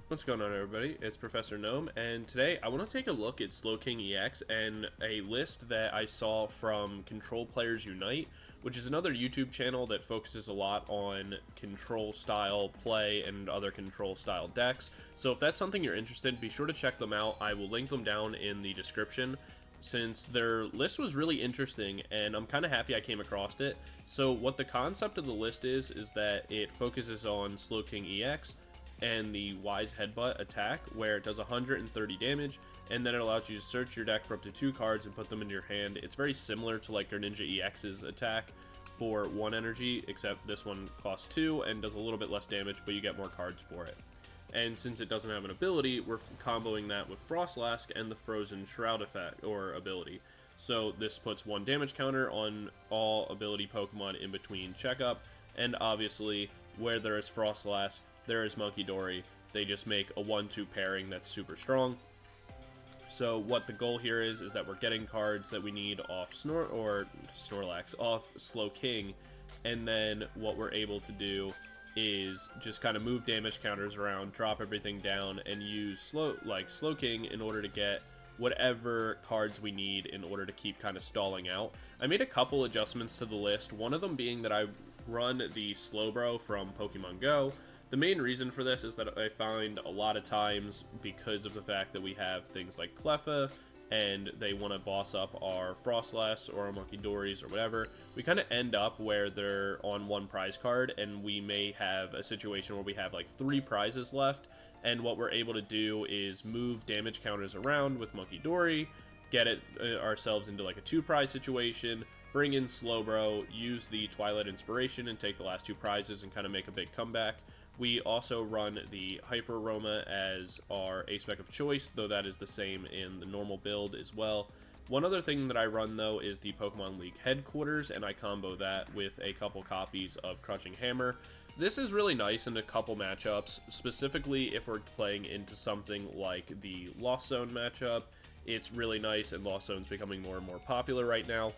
What's going on, everybody? It's Professor Gnome, and today I want to take a look at Slowking EX and a list that I saw from Control Players Unite, which is another YouTube channel that focuses a lot on control style play and other control style decks. So if that's something you're interested in, be sure to check them out. I will link them down in the description, since their list was really interesting, and I'm kind of happy I came across it. So what the concept of the list is that it focuses on Slowking EX and the Wise Headbutt attack, where it does 130 damage, and then it allows you to search your deck for up to 2 cards and put them into your hand. It's very similar to like Greninja EX's attack for 1 energy, except this one costs 2 and does a little bit less damage, but you get more cards for it. And since it doesn't have an ability, we're comboing that with Froslass and the Frozen Shroud effect, or ability. So this puts 1 damage counter on all ability Pokemon in between checkup, and obviously, where there is Froslass, there is Munkidori. They just make a 1-2 pairing that's super strong. So what the goal here is that we're getting cards that we need off Snorlax, off Slowking, and then what we're able to do is just kind of move damage counters around, drop everything down, and use Slowking in order to get whatever cards we need in order to keep kind of stalling out. I made a couple adjustments to the list, one of them being that I run the Slowbro from Pokemon Go. The main reason for this is that I find a lot of times, because of the fact that we have things like Cleffa, and they want to boss up our Froslass or our Munkidoris or whatever, we kind of end up where they're on 1 prize card, and we may have a situation where we have like 3 prizes left, and what we're able to do is move damage counters around with Munkidori, get it ourselves into like a 2 prize situation, bring in Slowbro, use the Twilight Inspiration, and take the last 2 prizes and kind of make a big comeback. We also run the Hyper Aroma as our A-Spec of choice, though that is the same in the normal build as well. One other thing that I run, though, is the Pokemon League Headquarters, and I combo that with a couple copies of Crushing Hammer. This is really nice in a couple matchups, specifically if we're playing into something like the Lost Zone matchup. It's really nice, and Lost Zone's becoming more and more popular right now.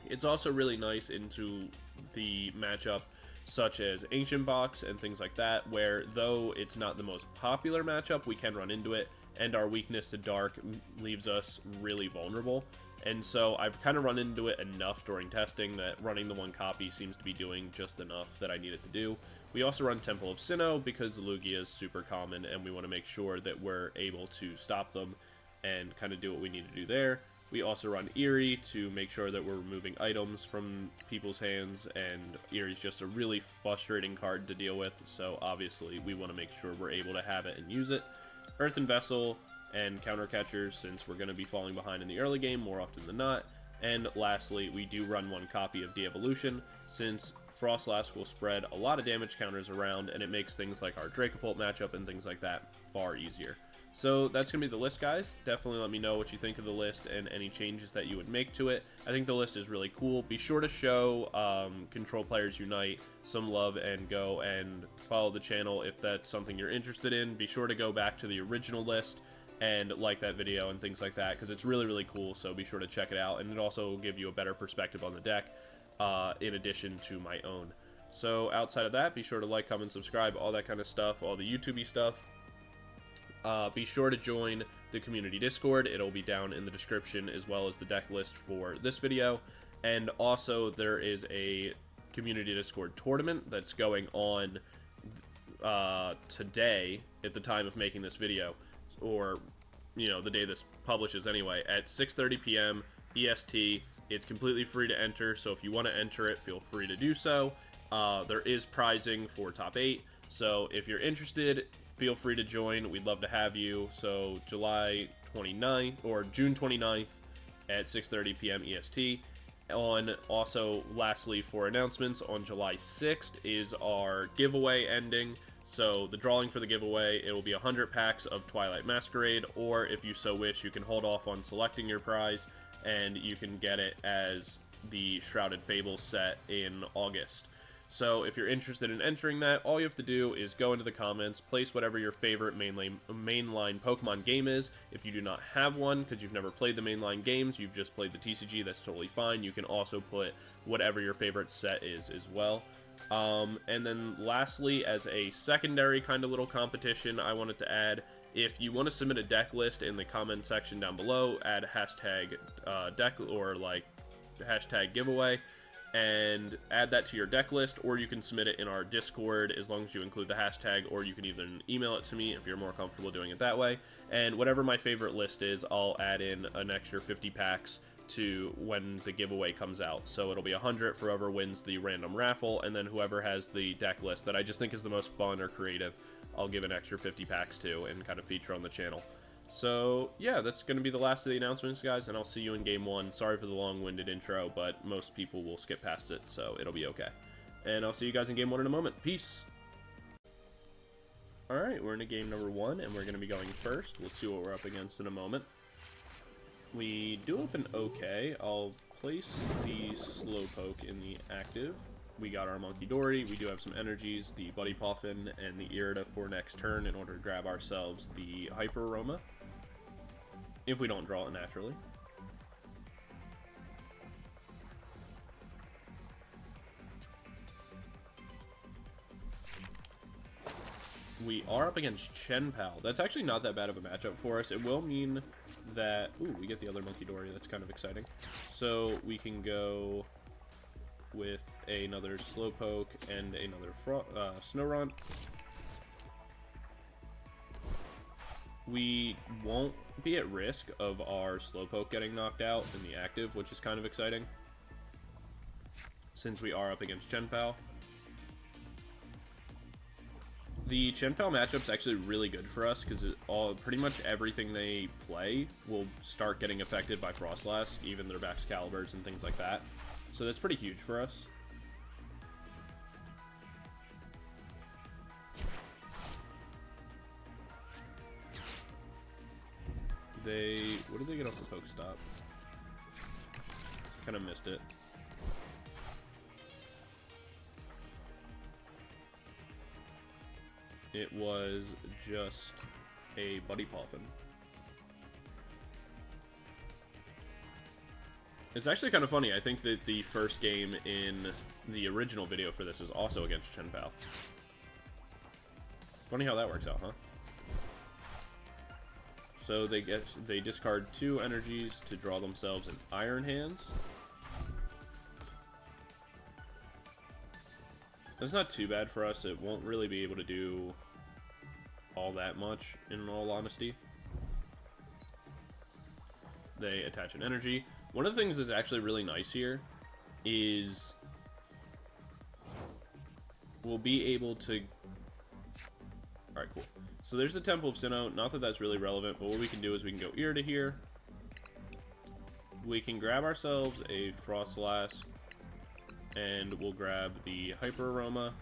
It's also really nice into the matchup such as Ancient Box and things like that, where though it's not the most popular matchup, we can run into it, and our weakness to Dark leaves us really vulnerable. And so I've kind of run into it enough during testing that running the 1 copy seems to be doing just enough that I need it to do. We also run Temple of Sinnoh because Lugia is super common, and we want to make sure that we're able to stop them and kind of do what we need to do there. We also run Eri to make sure that we're removing items from people's hands, and Eri's just a really frustrating card to deal with, so obviously we want to make sure we're able to have it and use it. Earthen Vessel and Counter Catchers, since we're going to be falling behind in the early game more often than not. And lastly, we do run 1 copy of Devolution, since Froslass will spread a lot of damage counters around, and it makes things like our Dracopult matchup and things like that far easier. So that's going to be the list, guys. Definitely let me know what you think of the list and any changes that you would make to it. I think the list is really cool. Be sure to show Control Players Unite some love and go and follow the channel if that's something you're interested in. Be sure to go back to the original list and like that video and things like that, because it's really, really cool. So be sure to check it out, and it also will give you a better perspective on the deck in addition to my own. So outside of that, be sure to like, comment, subscribe, all that kind of stuff, all the YouTube-y stuff. Be sure to join the community Discord. It'll be down in the description, as well as the deck list for this video. And also, there is a community Discord tournament that's going on today at the time of making this video, or you know, the day this publishes anyway, at 6:30 p.m. EST. It's completely free to enter, so if you want to enter it, feel free to do so. There is prizing for top 8, so if you're interested, feel free to join. We'd love to have you. So July 29th or June 29th at 6:30 p.m. EST. Also, lastly, for announcements, on July 6th is our giveaway ending. So the drawing for the giveaway, it will be 100 packs of Twilight Masquerade, or if you so wish, you can hold off on selecting your prize, and you can get it as the Shrouded Fables set in August. So if you're interested in entering that, all you have to do is go into the comments, place whatever your favorite mainline Pokemon game is. If you do not have one, because you've never played the mainline games, you've just played the TCG, that's totally fine. You can also put whatever your favorite set is as well. And then lastly, as a secondary kind of little competition, I wanted to add, if you want to submit a deck list in the comment section down below, add hashtag deck or like hashtag giveaway, and add that to your deck list, or you can submit it in our Discord as long as you include the hashtag, or you can even email it to me if you're more comfortable doing it that way. And whatever my favorite list is, I'll add in an extra 50 packs to when the giveaway comes out. So it'll be 100 for whoever wins the random raffle, and then whoever has the deck list that I just think is the most fun or creative, I'll give an extra 50 packs to and kind of feature on the channel. So yeah, that's going to be the last of the announcements, guys, and I'll see you in Game 1. Sorry for the long-winded intro, but most people will skip past it, so it'll be okay. And I'll see you guys in Game 1 in a moment. Peace! Alright, we're into Game number 1, and we're going to be going first. We'll see what we're up against in a moment. We do open okay. I'll place the Slowpoke in the active. We got our Munkidori, we do have some energies, the Buddy Poffin, and the Irida for next turn in order to grab ourselves the Hyper Aroma, if we don't draw it naturally. We are up against Chen-Pao. That's actually not that bad of a matchup for us. It will mean that... Ooh, we get the other Munkidori. That's kind of exciting. So we can go with another Slowpoke and another Snorunt. We won't be at risk of our Slowpoke getting knocked out in the active, which is kind of exciting, since we are up against Chen-Pao. The Chen-Pao matchup's actually really good for us, because pretty much everything they play will start getting affected by Froslass, even their Baxcaliburs and things like that. So that's pretty huge for us. What did they get off the Pokestop? Kind of missed it. It was just a Buddy Poffin. It's actually kind of funny. I think that the first game in the original video for this is also against Chen-Pao. Funny how that works out, huh? So they discard 2 energies to draw themselves an Iron Hands. That's not too bad for us. It won't really be able to do all that much, in all honesty. They attach an energy. One of the things that's actually really nice here is we'll be able to... Alright, cool. So there's the Temple of Sinnoh. Not that that's really relevant, but what we can do is we can go Irida here. We can grab ourselves a Froslass, and we'll grab the Hyper Aroma.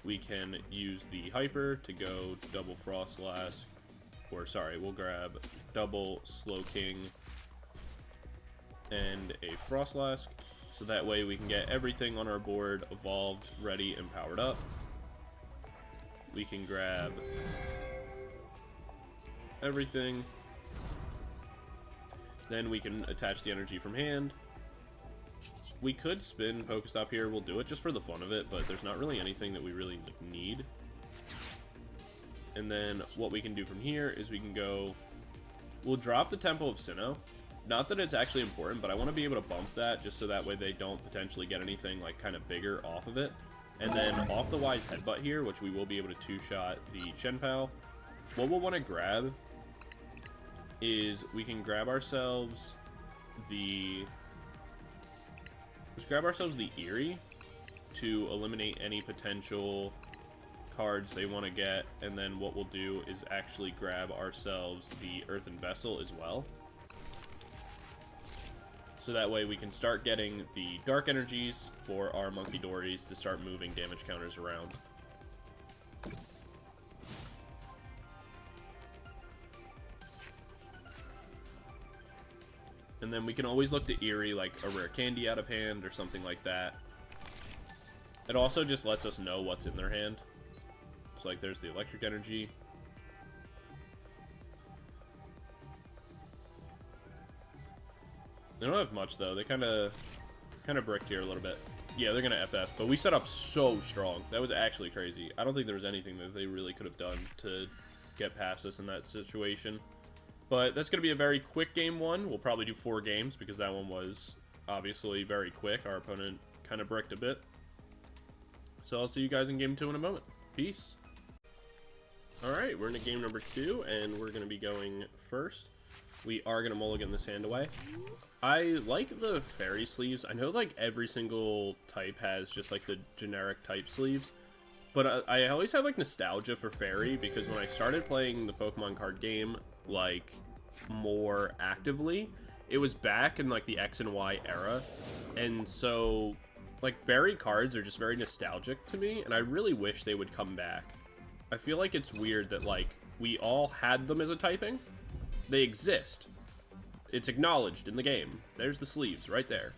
We can use the Hyper to go double Froslass, or sorry, we'll grab double Slowking and a Froslass, so that way we can get everything on our board evolved, ready, and powered up. We can grab everything. Then we can attach the energy from hand. We could spin Pokestop here. We'll do it just for the fun of it, but there's not really anything that we really need. And then what we can do from here is we can go... We'll drop the Temple of Sinnoh. Not that it's actually important, but I want to be able to bump that just so that way they don't potentially get anything like kind of bigger off of it. And then off the Wise Headbutt here, which we will be able to two-shot the Chen-Pao. What we'll want to grab is we can grab ourselves the... Let's grab ourselves the Eri to eliminate any potential cards they want to get, and then what we'll do is actually grab ourselves the Earthen Vessel as well. So that way we can start getting the dark energies for our Munkidoris to start moving damage counters around. And then we can always look to Eri, like a rare candy out of hand or something like that. It also just lets us know what's in their hand. So like there's the electric energy. They don't have much though. They kind of Kind of bricked here a little bit. Yeah, they're going to FF, but we set up so strong. That was actually crazy. I don't think there was anything that they really could have done to get past us in that situation. But that's going to be a very quick game one. We'll probably do 4 games because that one was obviously very quick. Our opponent kind of bricked a bit. So I'll see you guys in game 2 in a moment. Peace. Alright, we're into game number 2, and we're going to be going first. We are going to mulligan this hand away. I like the fairy sleeves. I know, like, every single type has just, like, the generic type sleeves. But I always have, like, nostalgia for fairy, because when I started playing the Pokemon card game, like, more actively, it was back in, like, the X and Y era. And so, like, fairy cards are just very nostalgic to me, and I really wish they would come back. I feel like it's weird that, like, we all had them as a typing. They exist. It's acknowledged in the game. There's the sleeves right there.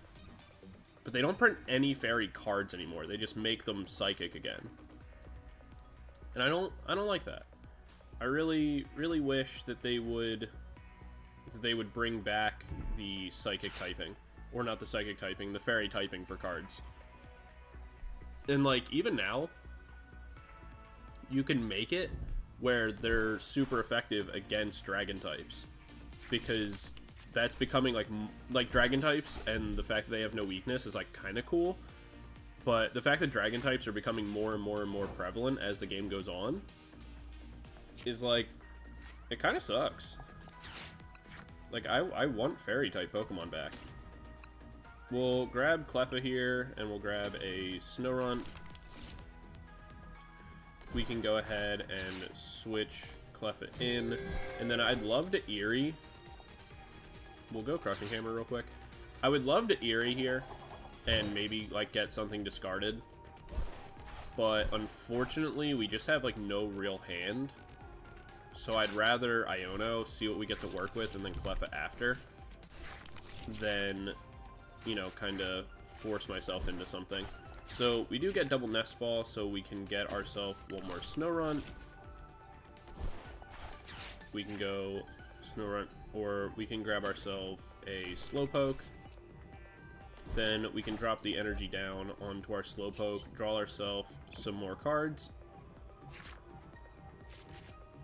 But they don't print any fairy cards anymore. They just make them psychic again. And I don't like that. I really wish that they would bring back the psychic typing, or not the psychic typing, the fairy typing for cards. And like even now, you can make it where they're super effective against dragon types, because that's becoming like dragon types, and the fact that they have no weakness is like kind of cool. But the fact that dragon types are becoming more and more and more prevalent as the game goes on is like, it kind of sucks. Like I want fairy type Pokemon back. We'll grab Cleffa here, and we'll grab a Snorunt. We can go ahead and switch Cleffa in, and then I'd love to Eri. We'll go Crushing Hammer real quick. I would love to Eri here and maybe like get something discarded, but unfortunately we just have like no real hand, so I'd rather Iono, see what we get to work with, and then Cleffa after, than, you know, kind of force myself into something. So we do get double Nest Ball, so we can get ourselves one more Snorunt. We can go Snorunt, or we can grab ourselves a Slowpoke. Then we can drop the energy down onto our Slowpoke, draw ourselves some more cards.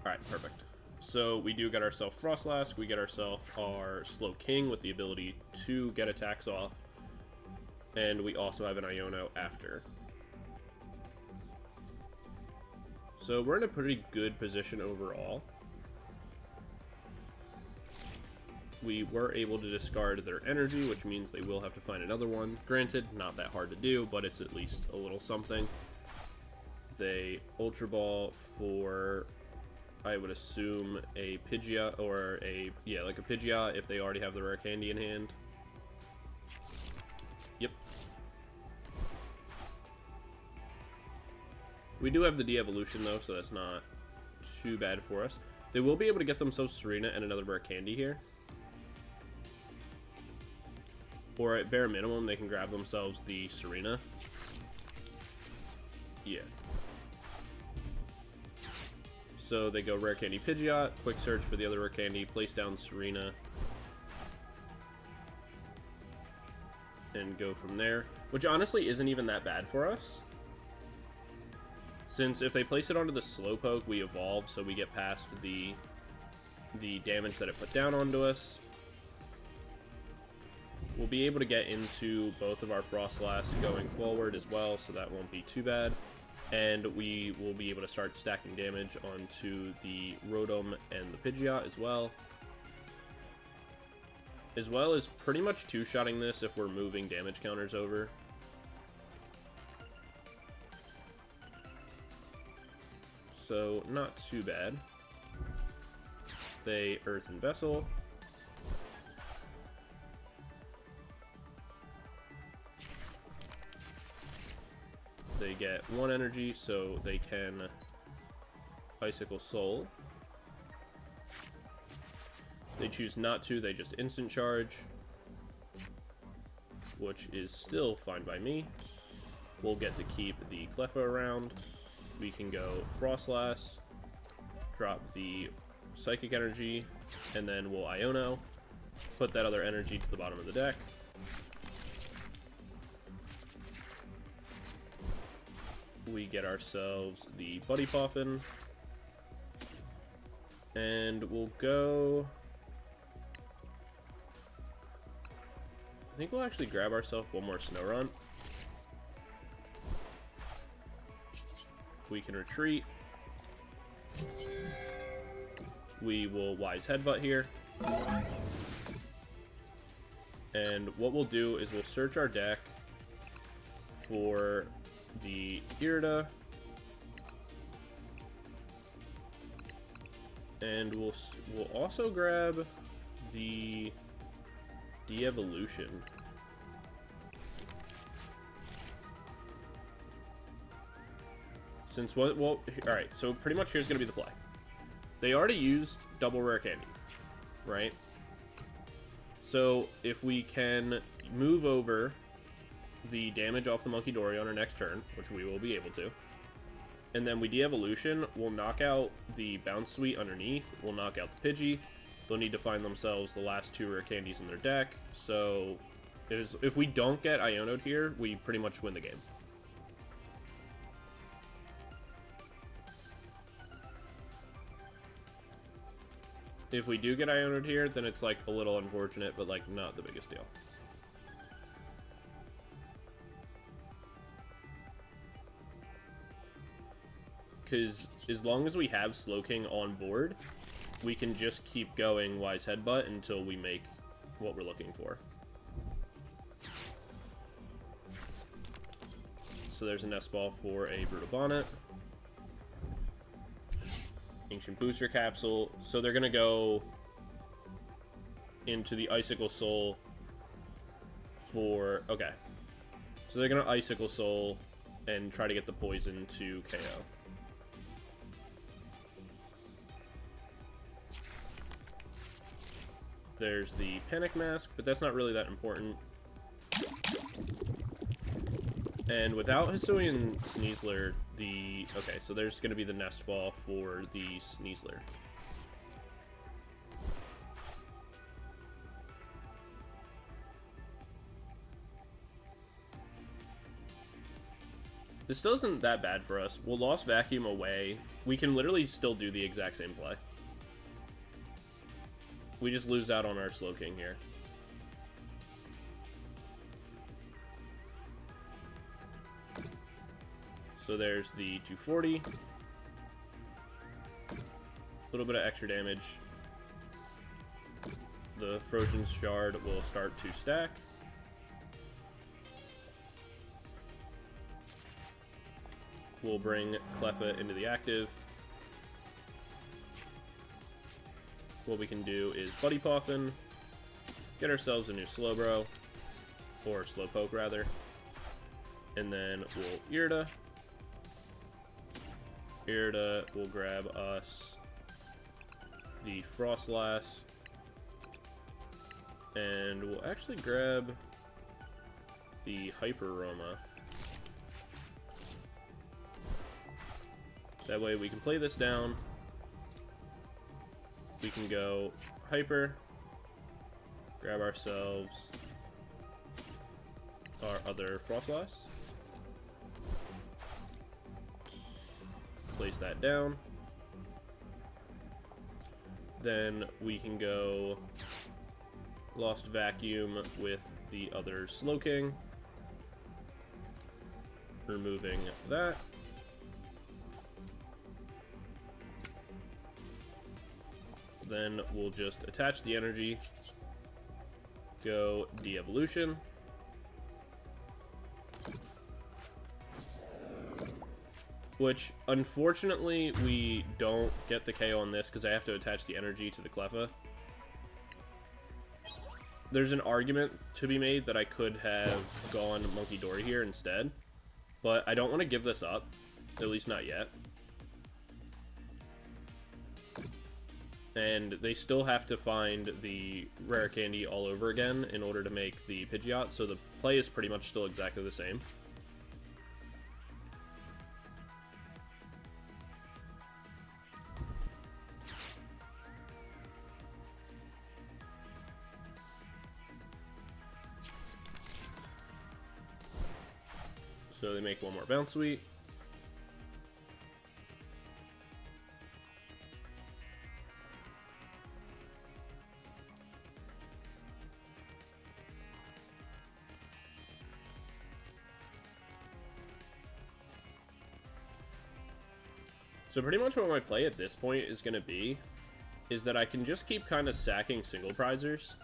Alright, perfect. So we do get ourselves Froslass, we get ourselves our Slowking with the ability to get attacks off, and we also have an Iono after. So we're in a pretty good position overall. We were able to discard their energy, which means they will have to find another one. Granted, not that hard to do, but it's at least a little something. They Ultra Ball for, I would assume, a Pidgeot, or a, yeah, like a Pidgeot if they already have the rare candy in hand. Yep. We do have the De-Evolution though, so that's not too bad for us. They will be able to get themselves Serena and another rare candy here. Or at bare minimum, they can grab themselves the Serena. Yeah. So they go Rare Candy Pidgeot, quick search for the other Rare Candy, place down Serena, and go from there. Which honestly isn't even that bad for us, since if they place it onto the Slowpoke, we evolve, so we get past the damage that it put down onto us. We'll be able to get into both of our Froslass going forward as well, so that won't be too bad. And we will be able to start stacking damage onto the Rotom and the Pidgeot as well. As well as pretty much two-shotting this if we're moving damage counters over. So, not too bad. They Earthen Vessel. They get 1 energy, so they can Icicle Soul. They choose not to, they just instant charge, which is still fine by me. We'll get to keep the Cleffa around. We can go Froslass, drop the Psychic Energy, and then we'll Iono, put that other energy to the bottom of the deck. we get ourselves the Buddy Poffin. And we'll go... I think we'll actually grab ourselves one more Snorunt. We can retreat. We will Wise Headbutt here. And what we'll do is we'll search our deck for the Irida. And we'll also grab the Devolution. Since what, well, alright, so pretty much here's going to be the play. They already used double rare candy, right? So if we can move over the damage off the Munkidori on our next turn, which we will be able to, and then we de-evolution, we'll knock out the Bounce Suite underneath, we'll knock out the Pidgey, they'll need to find themselves the last 2 rare candies in their deck, so if we don't get Iono'd here, we pretty much win the game. If we do get Iono'd here, then it's like a little unfortunate, but like not the biggest deal. Because as long as we have Slowking on board, we can just keep going Wise Headbutt until we make what we're looking for. So there's a Nest Ball for a Brutal Bonnet. Ancient Booster Capsule. So they're going to go into the Icicle Soul for... Okay. So they're going to Icicle Soul and try to get the poison to KO. There's the Panic Mask, but that's not really that important. And without Hisuian Sneasler, okay, so there's going to be the Nest Ball for the Sneasler. This still isn't that bad for us. We'll Lost Vacuum away. We can literally still do the exact same play. We just lose out on our Slowking here. So there's the 240. A little bit of extra damage. The Frozen Shard will start to stack. We'll bring Cleffa into the active. What we can do is Buddy Poffin, get ourselves a new Slowbro, or Slowpoke rather, and then we'll Irida. Irida will grab us the Froslass, and we'll actually grab the Hyper Aroma. That way we can play this down. We can go Hyper, grab ourselves our other Froslass, place that down. Then we can go Lost Vacuum with the other Slowking, removing that. Then we'll just attach the energy, go de-evolution, which unfortunately we don't get the KO on this because I have to attach the energy to the Cleffa. There's an argument to be made that I could have gone Munkidori here instead, but I don't want to give this up, at least not yet. And they still have to find the rare candy all over again in order to make the Pidgeot, so the play is pretty much still exactly the same. So they make one more Bounce Suite. So pretty much what my play at this point is going to be is that I can just keep kind of sacking single prizers.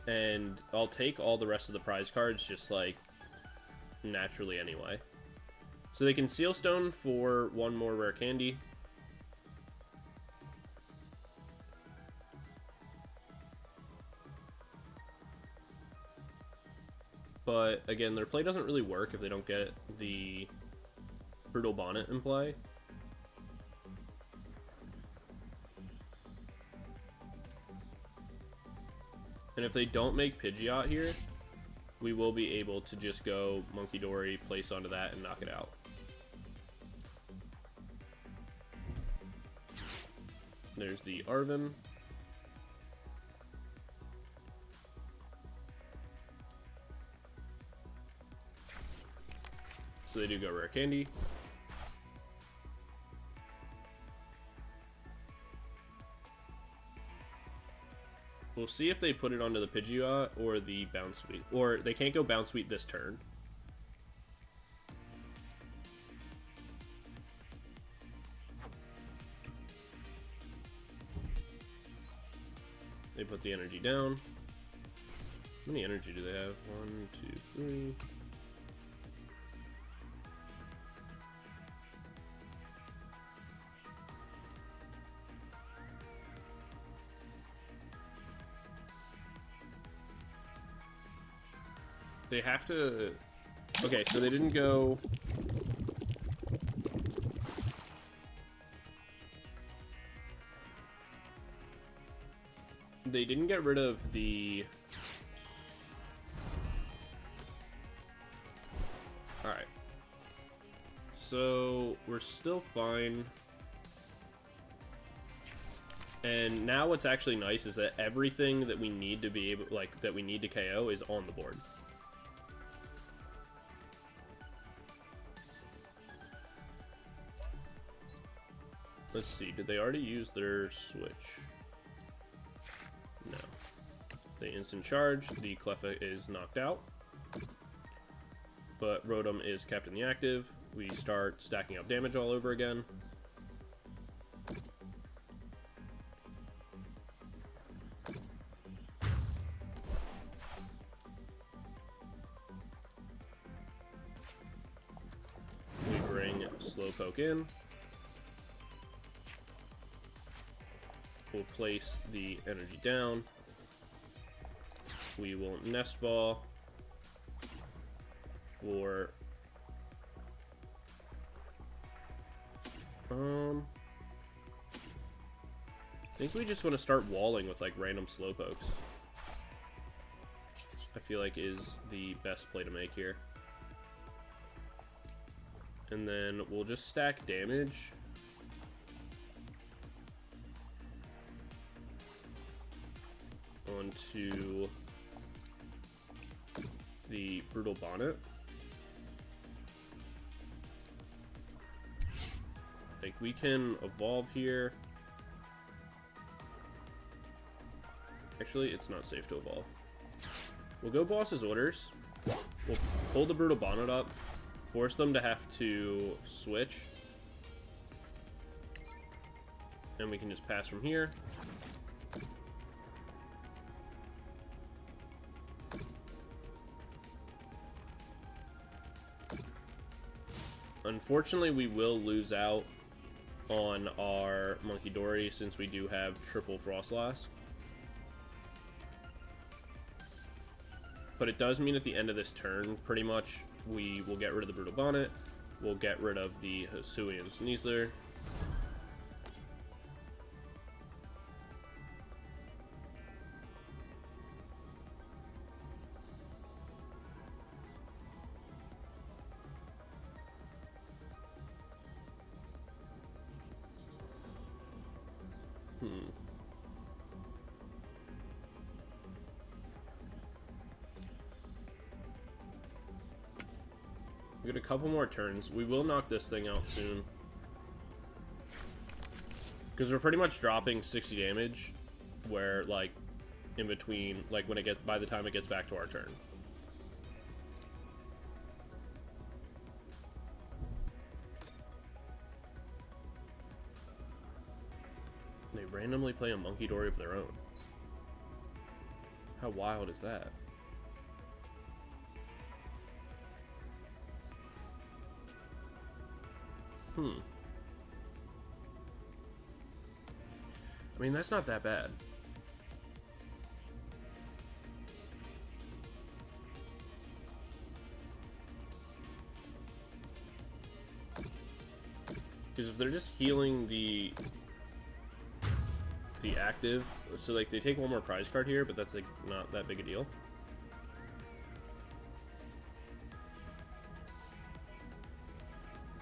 And I'll take all the rest of the prize cards just like naturally anyway. So they can Seal Stone for one more rare candy. But again, their play doesn't really work if they don't get the Brutal Bonnet in play. And if they don't make Pidgeot here, we will be able to just go Munkidori, place onto that, and knock it out. There's the Arven. So they do go rare candy. We'll see if they put it onto the Pidgeot or the Bounce Sweep. Or they can't go Bounce Sweep this turn. They put the energy down. How many energy do they have? 1, 2, 3. They have to... Okay, so they didn't go... They didn't get rid of the... Alright. So, we're still fine. And now what's actually nice is that everything that we need to be able... Like, that we need to KO is on the board. Let's see, did they already use their switch? No. They instant charge, the Cleffa is knocked out. But Rotom is kept in the active. We start stacking up damage all over again. We bring Slowpoke in. We'll place the energy down. We will Nest Ball for I think we just want to start walling with like random Slowpokes. I feel like is the best play to make here. And then we'll just stack damage. Onto the Brutal Bonnet. Like, we can evolve here. Actually, it's not safe to evolve. We'll go Boss's Orders. We'll pull the Brutal Bonnet up, force them to have to switch. And we can just pass from here. Unfortunately, we will lose out on our Munkidori since we do have triple Froslass. But it does mean at the end of this turn, pretty much, we will get rid of the Brutal Bonnet. We'll get rid of the Hisui and Sneasler. We get a couple more turns. We will knock this thing out soon. Because we're pretty much dropping 60 damage where, like, in between, like, when it gets, by the time it gets back to our turn. They randomly play a Munkidori of their own. How wild is that? I mean, that's not that bad. Because if they're just healing the active, so like they take one more prize card here, but that's like not that big a deal.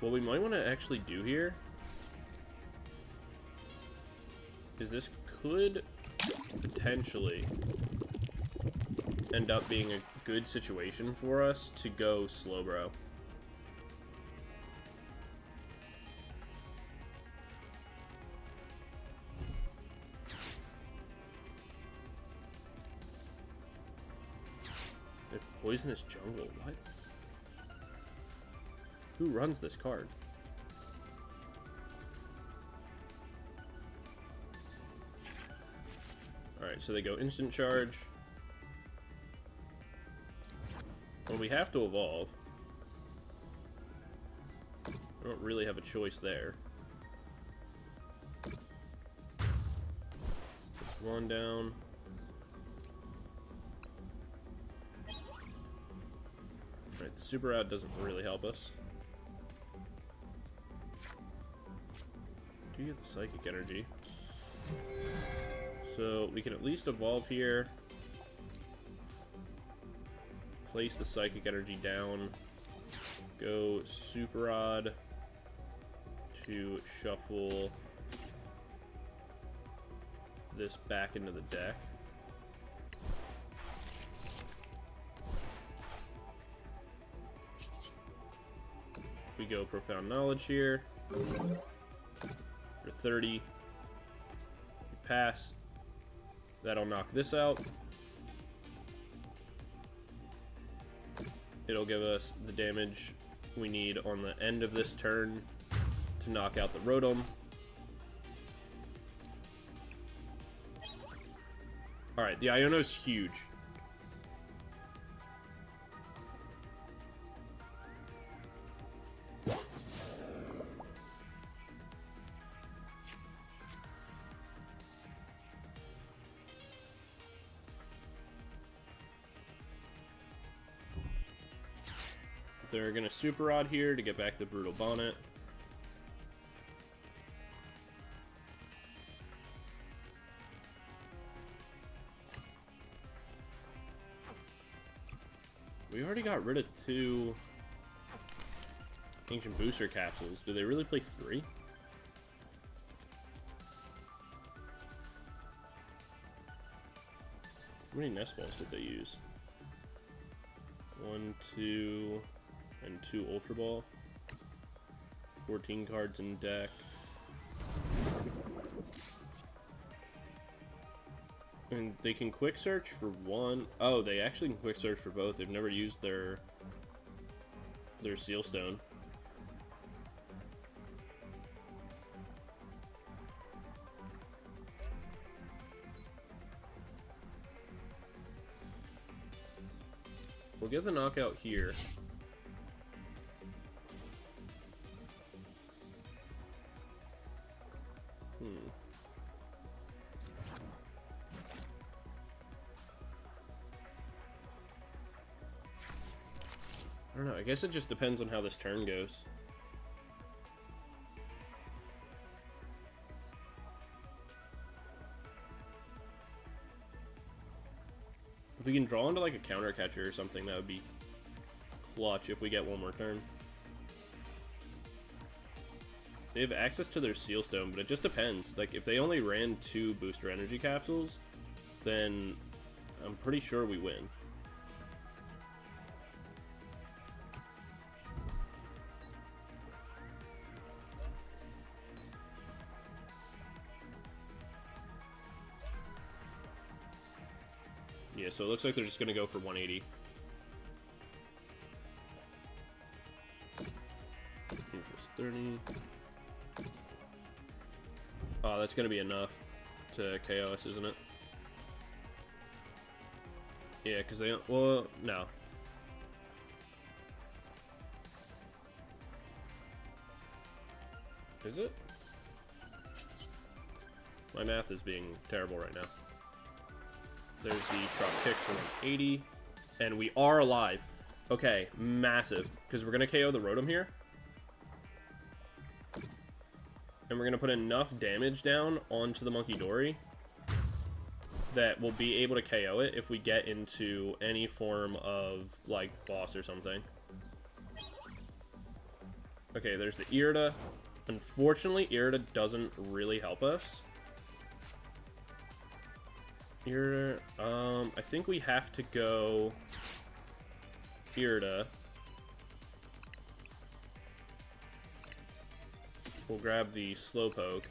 What we might want to actually do here is this could potentially end up being a good situation for us to go Slowbro. Poisonous Jungle, what? Who runs this card? Alright, so they go instant charge. Well, we have to evolve. I don't really have a choice there. One down. Right, the Super Rod doesn't really help us. Do you get the Psychic Energy? So we can at least evolve here. Place the Psychic Energy down. Go Super Rod to shuffle this back into the deck. We go Profound Knowledge here for 30. We pass. That'll knock this out. It'll give us the damage we need on the end of this turn to knock out the Rotom. Alright, the Iono's huge. They're gonna Super Rod here to get back the Brutal Bonnet. We already got rid of 2 Ancient Booster Capsules. Do they really play 3? How many Nest Balls did they use? 1, 2... and 2 Ultra Ball. 14 cards in deck. And they can quick search for 1. Oh, they actually can quick search for both. They've never used their Seal Stone. We'll get the knockout here. I don't know, I guess it just depends on how this turn goes. If we can draw into like a counter catcher or something, that would be clutch if we get one more turn. They have access to their Seal Stone, but it just depends. Like, if they only ran 2 Booster Energy Capsules, then I'm pretty sure we win. Yeah, so it looks like they're just going to go for 180. Equals 30. Oh, that's going to be enough. to KO us, isn't it? Yeah, because they... Well, no. Is it? My math is being terrible right now. There's the drop kick for 180. And we are alive. Okay, massive. Because we're going to KO the Rotom here. And we're going to put enough damage down onto the Munkidori that we'll be able to KO it if we get into any form of, like, boss or something. Okay, there's the Irida. Unfortunately, Irida doesn't really help us. Irida, I think we have to go Irida. We'll grab the Slowpoke.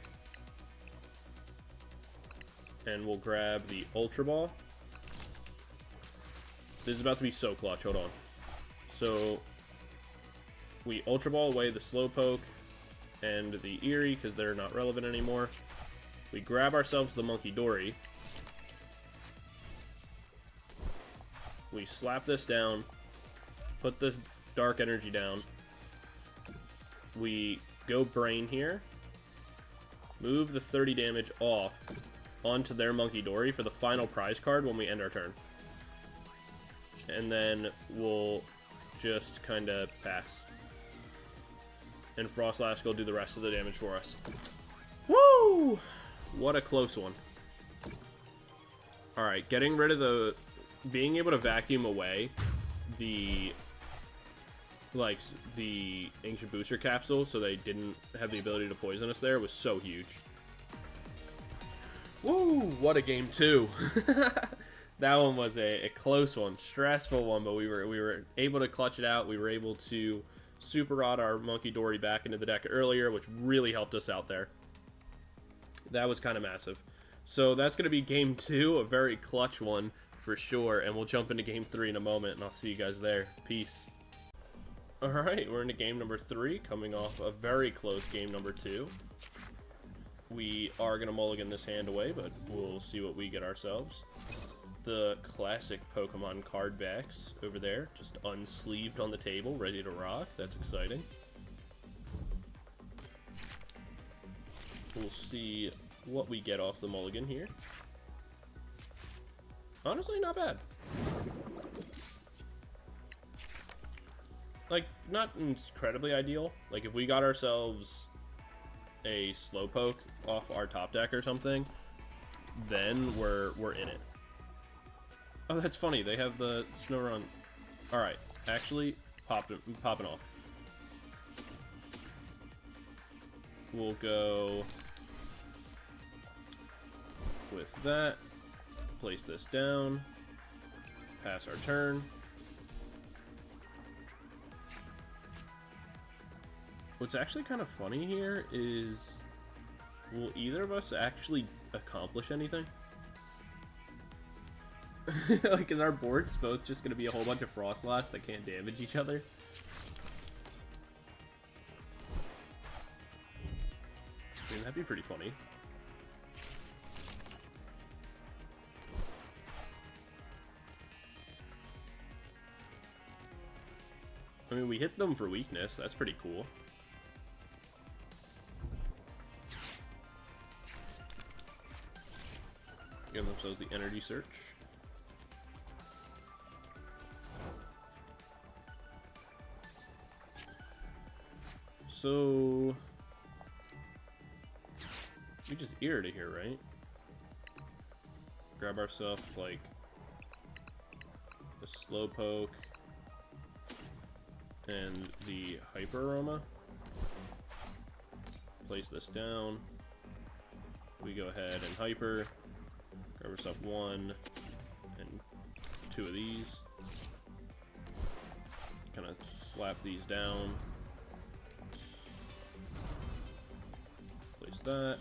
And we'll grab the Ultra Ball. This is about to be so clutch, hold on. So, we Ultra Ball away the Slowpoke and the Eri, because they're not relevant anymore. We grab ourselves the Munkidori. We slap this down, put the Dark Energy down. We go Brain here, move the 30 damage off onto their Munkidori for the final prize card when we end our turn. And then we'll just kind of pass. And Froslass will do the rest of the damage for us. Woo! What a close one. Alright, getting rid of the... Being able to vacuum away the... Like, the Ancient Booster Capsule so they didn't have the ability to poison us there was so huge. Woo! What a game 2. That one was a close one. Stressful one, but we were able to clutch it out. We were able to Super Rod our Munkidori back into the deck earlier, which really helped us out there. That was kind of massive. So that's going to be game 2, a very clutch one for sure. And we'll jump into game 3 in a moment, and I'll see you guys there. Peace. Alright, we're into game number 3, coming off a very close game number 2. We are going to mulligan this hand away, but we'll see what we get ourselves. The classic Pokemon card backs over there, just unsleeved on the table, ready to rock. That's exciting. We'll see what we get off the mulligan here. Honestly, not bad. Like, not incredibly ideal. Like, if we got ourselves a Slowpoke off our top deck or something, then we're in it. Oh, that's funny. They have the Snorunt. Alright, actually, popping off. We'll go with that. Place this down. Pass our turn. What's actually kind of funny here is, will either of us actually accomplish anything? Like, is our board's both just going to be a whole bunch of Froslass that can't damage each other? I mean, that'd be pretty funny. I mean, we hit them for weakness. That's pretty cool. Give themselves the energy search. So we just Irida here, right? Grab ourselves like the Slowpoke and the Hyper Aroma. Place this down. We go ahead and Hyper. Grab ourselves 1 and 2 of these. Kind of slap these down. Place that.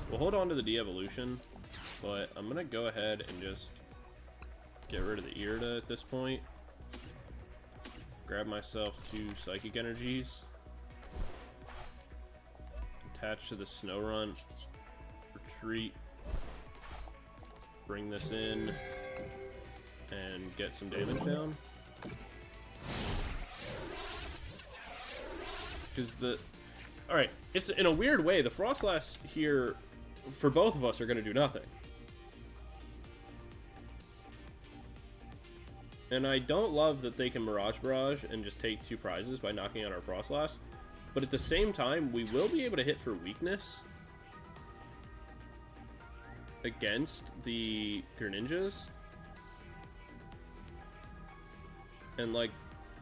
We'll hold on to the Devolution, but I'm going to go ahead and just get rid of the Irida at this point. Grab myself 2 Psychic Energies. Attach to the Snorunt. Retreat. bring this in and get some damage down. Because alright, it's in a weird way, the Froslass here, for both of us, are going to do nothing. And I don't love that they can Mirage Barrage and just take 2 prizes by knocking out our Froslass. But at the same time, we will be able to hit for weakness against the Greninjas. And, like,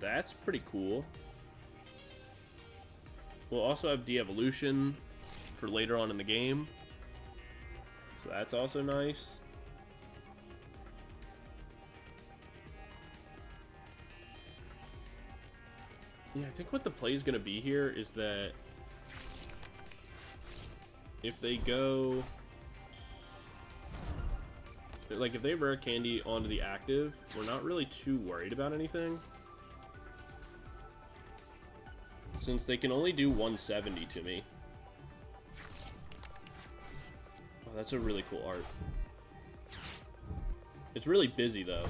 that's pretty cool. We'll also have De-Evolution for later on in the game. So that's also nice. Yeah, I think what the play is going to be here is that if they go... like, if they rare candy onto the active, we're not really too worried about anything. Since they can only do 170 to me. Oh, that's a really cool art. It's really busy, though.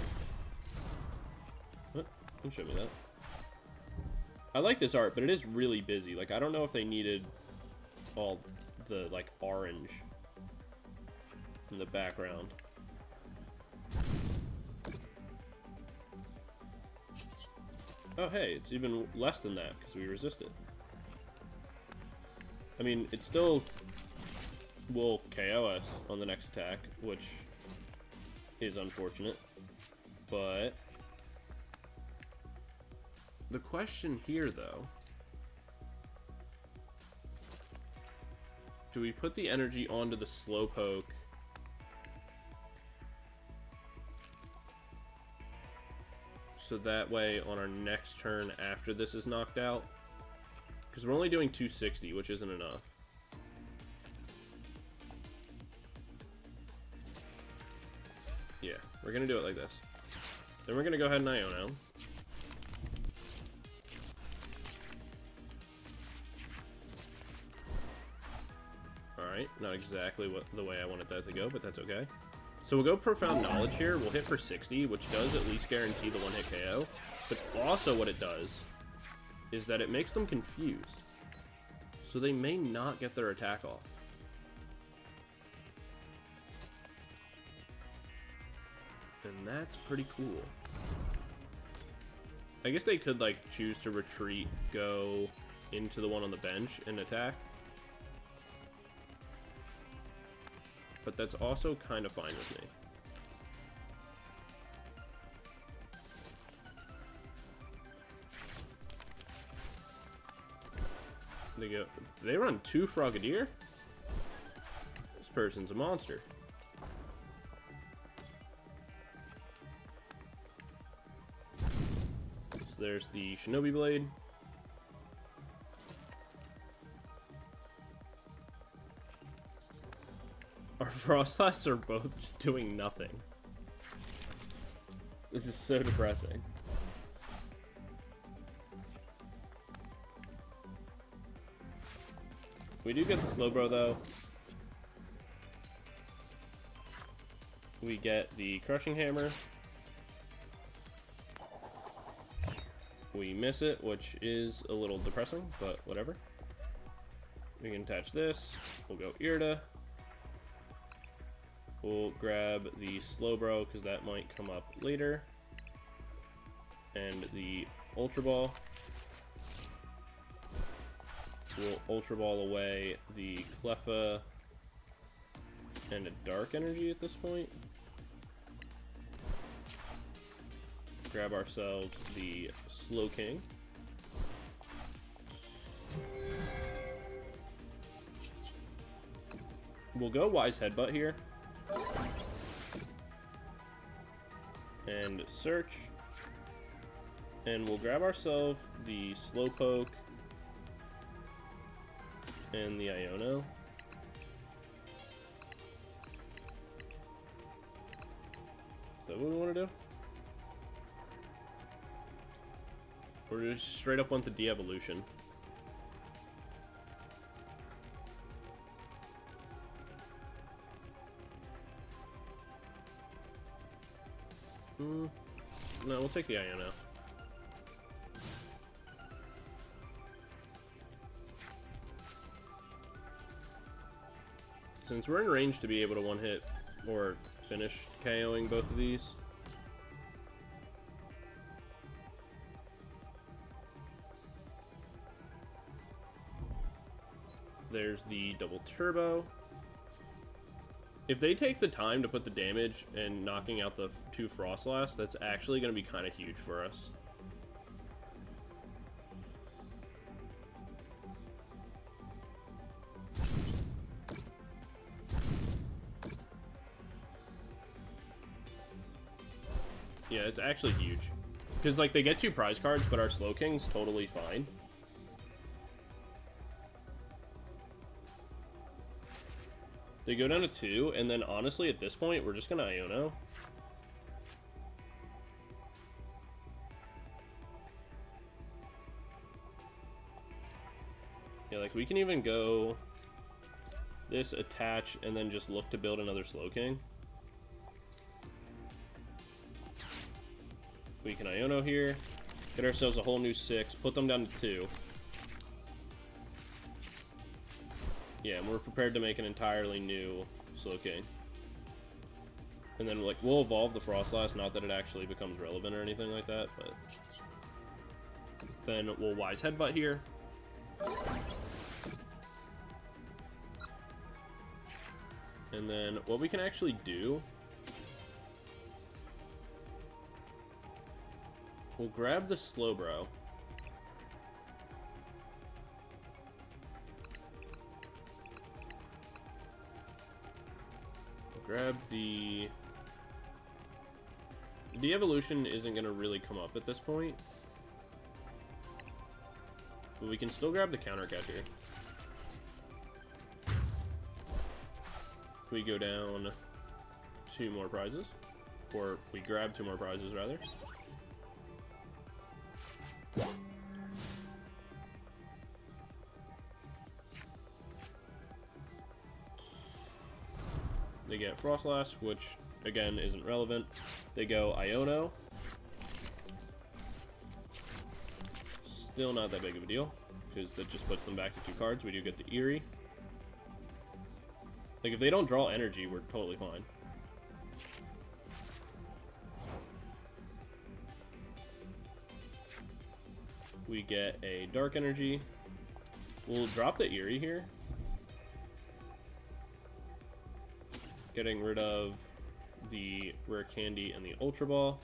What? Don't show me that. I like this art, but it is really busy. Like, I don't know if they needed all the, like, orange in the background. Oh, hey, it's even less than that, because we resist it. I mean, it still will KO us on the next attack, which is unfortunate. But the question here, though, do we put the energy onto the Slowpoke so that way on our next turn after this is knocked out? Because we're only doing 260, which isn't enough. Yeah, we're going to do it like this. Then we're going to go ahead and Iono. Alright, not exactly the way I wanted that to go, but that's okay. So we'll go Profound Knowledge here. We'll hit for 60, which does at least guarantee the one-hit KO. But also what it does is that it makes them confused. So they may not get their attack off. And that's pretty cool. I guess they could, like, choose to retreat, go into the one on the bench and attack. But that's also kind of fine with me. They go. They run 2 Frogadier? This person's a monster. So there's the Shinobi Blade. Our Froslass are both just doing nothing. This is so depressing. We do get the Slowbro, though. We get the Crushing Hammer. We miss it, which is a little depressing, but whatever. We can attach this. We'll go Irida. We'll grab the Slowbro, because that might come up later. And the Ultra Ball. We'll Ultra Ball away the Cleffa and a Dark Energy at this point. Grab ourselves the Slowking. We'll go Wise Headbutt here. And search. And we'll grab ourselves the Slowpoke and the Iono. Is that what we want to do? Or do we just straight up want the De-Evolution? No, we'll take the Iono. Since we're in range to be able to one-hit or finish KOing both of these. There's the double turbo. If they take the time to put the damage and knocking out the 2 Froslass, that's actually going to be kind of huge for us. Yeah, it's actually huge. Because, like, they get 2 prize cards, but our Slowking's totally fine. They go down to 2, and then honestly, at this point, we're just gonna Iono. Yeah, like, we can even go this, attach, and then just look to build another Slowking. We can Iono here, get ourselves a whole new 6, put them down to 2. Yeah, and we're prepared to make an entirely new Slowking. And then, like, we'll evolve the Froslass, not that it actually becomes relevant or anything like that, but... Then we'll Wise Headbutt here. And then what we can actually do... We'll grab the Slowbro. Grab the Devolution isn't going to really come up at this point. But we can still grab the Counter Catcher. We go down 2 more prizes. Or we grab 2 more prizes, rather. They get Froslass, which, again, isn't relevant. They go Iono. Still not that big of a deal, because that just puts them back to 2 cards. We do get the Eri. Like, if they don't draw energy, we're totally fine. We get a Dark Energy. We'll drop the Eri here. Getting rid of the Rare Candy and the Ultra Ball.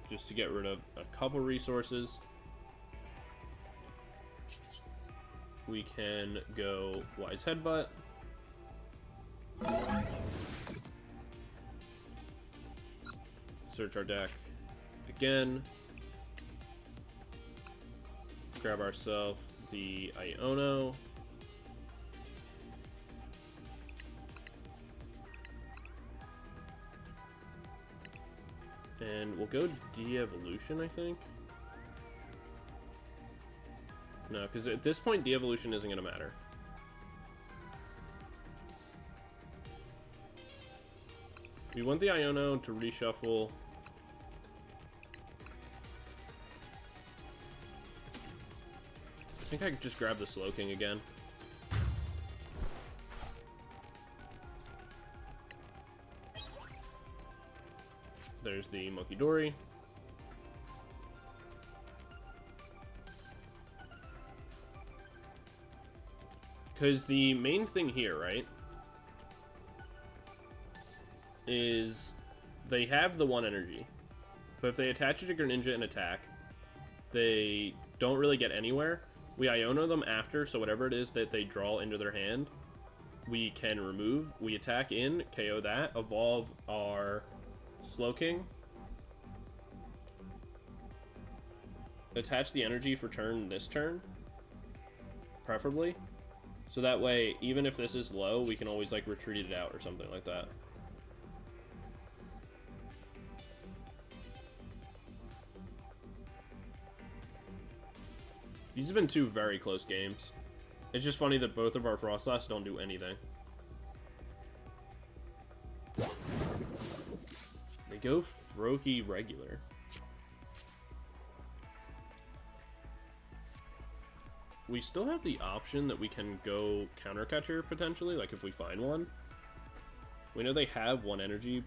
Just to get rid of a couple resources. We can go Wise Headbutt. Search our deck again. Grab ourselves the Iono. And we'll go De-Evolution, I think. No, because at this point, De-Evolution isn't going to matter. We want the Iono to reshuffle. I think I could just grab the Slowking again. There's the Munkidori. Because the main thing here, right, is they have the 1 energy. But if they attach it to Greninja and attack, they don't really get anywhere. We Iono them after, so whatever it is that they draw into their hand, we can remove. We attack in, KO that, evolve our Slowking, attach the energy for this turn, preferably. So that way, even if this is low, we can always, like, retreat it out or something like that. These have been 2 very close games. It's just funny that both of our Froslass don't do anything. go Froakie regular. We still have the option that we can go counter catcher potentially, like if we find one. We know they have one energy.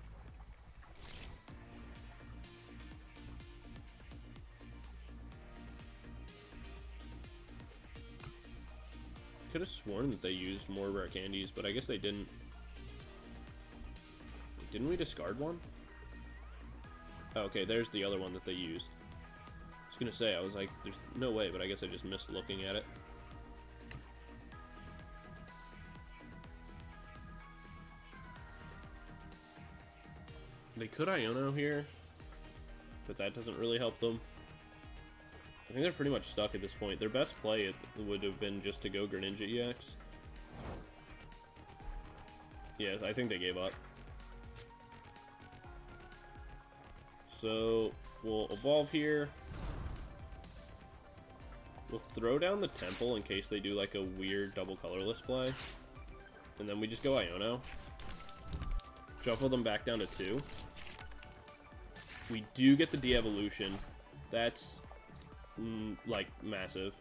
Could have sworn that they used more rare candies, but I guess they didn't. Didn't we discard one? Oh, okay, there's the other one that they used. I was gonna say, I was like, there's no way, but I guess I just missed looking at it. They could Iono here, but that doesn't really help them. I think they're pretty much stuck at this point. Their best play would have been just to go Greninja EX. Yeah, I think they gave up. So, we'll evolve here. We'll throw down the Temple in case they do like a weird double colorless play. And then we just go Iono. Shuffle them back down to 2. We do get the De-Evolution. That's, like, massive.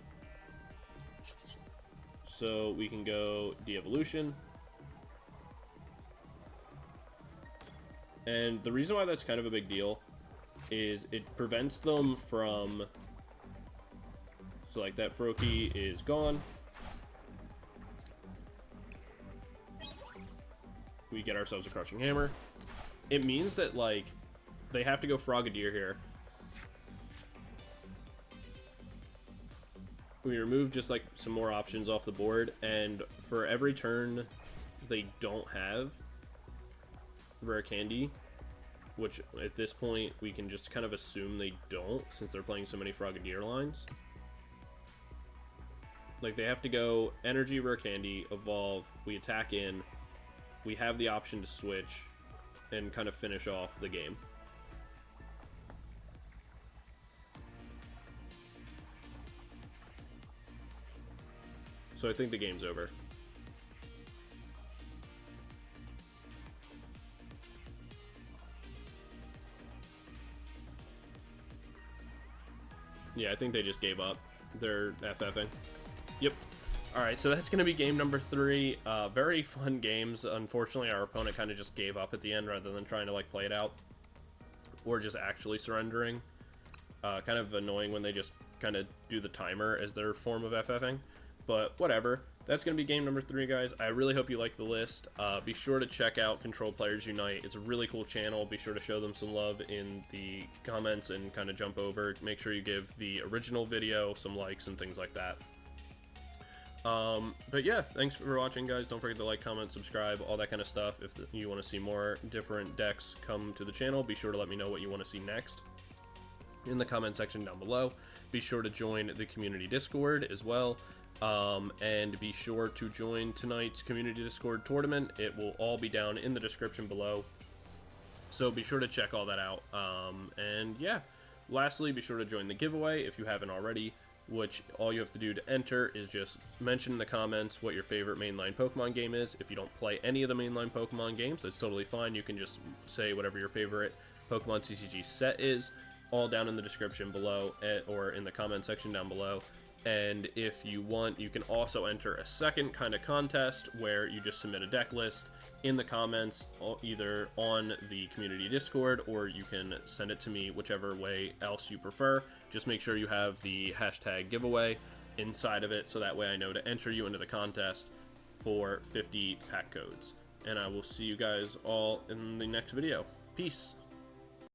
So we can go De-Evolution. And the reason why that's kind of a big deal is it prevents them from... So, like, that Froakie is gone. We get ourselves a Crushing Hammer. It means that, like, they have to go Frogadier here. We remove just, like, some more options off the board, and for every turn they don't have Rare Candy, which at this point we can just kind of assume they don't, since they're playing so many Frogadier lines. Like, they have to go Energy, Rare Candy, Evolve, we attack in, we have the option to switch, and kind of finish off the game. So I think the game's over. Yeah, I think they just gave up. They're FFing. Yep. Alright, so that's going to be game number 3. Very fun games. Unfortunately, our opponent kind of just gave up at the end rather than trying to, like, play it out. Or just actually surrendering. Kind of annoying when they just kind of do the timer as their form of FFing. But whatever. That's going to be game number 3, guys. I really hope you like the list. Be sure to check out Control Players Unite. It's a really cool channel. Be sure to show them some love in the comments and kind of jump over. Make sure you give the original video some likes and things like that. But yeah, thanks for watching, guys. Don't forget to like, comment, subscribe, all that kind of stuff. If you want to see more different decks come to the channel, be sure to let me know what you want to see next in the comment section down below. Be sure to join the community Discord as well. And be sure to join tonight's community Discord tournament. It will all be down in the description below, so be sure to check all that out. And yeah, lastly, be sure to join the giveaway if you haven't already, which all you have to do to enter is just mention in the comments what your favorite mainline Pokemon game is. If you don't play any of the mainline Pokemon games, that's totally fine. You can just say whatever your favorite Pokemon TCG set is, all down in the description below, or in the comment section down below. And if you want, you can also enter a second kind of contest where you just submit a deck list in the comments, either on the community Discord, or you can send it to me whichever way else you prefer. Just make sure you have the hashtag giveaway inside of it, so that way I know to enter you into the contest for 50 pack codes. And I will see you guys all in the next video. Peace.